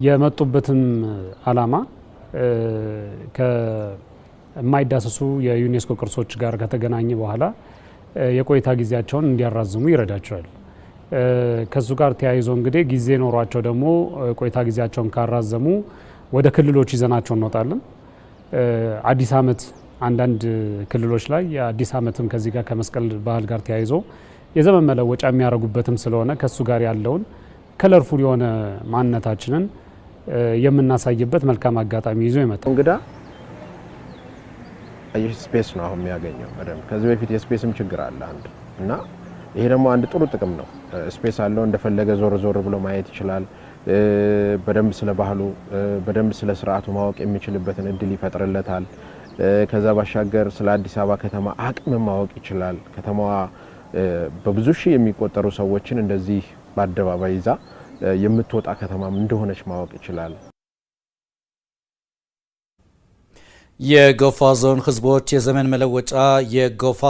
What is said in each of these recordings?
የመጡበትም ዓላማ ከማይዳሰሱ የዩኔስኮ ቅርሶች ጋር ከተገናኘ በኋላ የቆይታ ጊዜያቸውን እንዲያራዝሙ ይረዳቸዋል። ከሱ ጋር ተያይዞ እንግዲህ ጊዜ ኖሯቸው ደግሞ ቆይታ ጊዜያቸውን ካራዘሙ ወደ ክልሎች ይዘናቸው እንወጣለን። አዲስ ዓመት አንዳንድ ክልሎች ላይ የአዲስ ዓመትም ከዚህ ጋር ከመስቀል ባህል ጋር ተያይዞ የዘመን መለወጫ የሚያደርጉበትም ስለሆነ ከሱ ጋር ያለውን ከለርፉል የሆነ ማንነታችንን የምናሳይበት መልካም አጋጣሚ ይዞ ይመጣል። እንግዳ ስፔስ ነው አሁን የሚያገኘው በደንብ። ከዚህ በፊት የስፔስም ችግር አለ አንድ እና ይሄ ደግሞ አንድ ጥሩ ጥቅም ነው። ስፔስ አለው፣ እንደፈለገ ዞር ዞር ብሎ ማየት ይችላል። በደንብ ስለ ባህሉ በደንብ ስለ ስርዓቱ ማወቅ የሚችልበትን እድል ይፈጥርለታል። ከዛ ባሻገር ስለ አዲስ አበባ ከተማ አቅም ማወቅ ይችላል። ከተማዋ በብዙ ሺህ የሚቆጠሩ ሰዎችን እንደዚህ በአደባባይ ይዛ የምትወጣ ከተማም እንደሆነች ማወቅ ይችላል። የጎፋ ዞን ህዝቦች የዘመን መለወጫ የጎፋ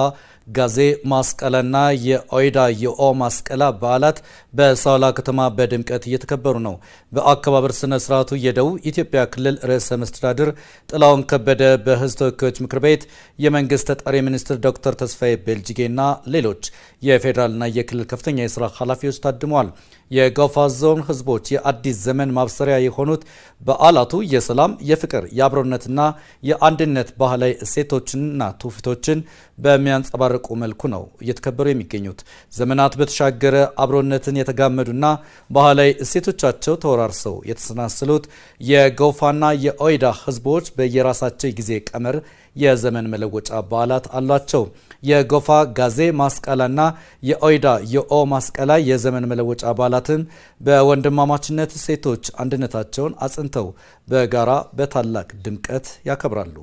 ጋዜ ማስቀለና የኦይዳ የኦ ማስቀላ በዓላት በሳውላ ከተማ በድምቀት እየተከበሩ ነው። በአከባበር ስነ ስርዓቱ የደቡብ ኢትዮጵያ ክልል ርዕሰ መስተዳድር ጥላሁን ከበደ፣ በህዝብ ተወካዮች ምክር ቤት የመንግስት ተጠሪ ሚኒስትር ዶክተር ተስፋዬ ቤልጅጌና ሌሎች የፌዴራልና የክልል ከፍተኛ የስራ ኃላፊዎች ታድመዋል። የጎፋ ዞን ህዝቦች የአዲስ ዘመን ማብሰሪያ የሆኑት በዓላቱ የሰላም፣ የፍቅር፣ የአብሮነትና የአንድነት ባህላዊ እሴቶችንና ትውፊቶችን በሚያንጸባርቁ መልኩ ነው እየተከበሩ የሚገኙት። ዘመናት በተሻገረ አብሮነትን የተጋመዱና ባህላዊ እሴቶቻቸው ተወራርሰው የተሰናሰሉት የጎፋና የኦይዳ ህዝቦች በየራሳቸው ጊዜ ቀመር የዘመን መለወጫ በዓላት አሏቸው። የጎፋ ጋዜ ማስቀላና የኦይዳ የኦ ማስቀላ የዘመን መለወጫ በዓላትን በወንድማማችነት እሴቶች አንድነታቸውን አጽንተው በጋራ በታላቅ ድምቀት ያከብራሉ።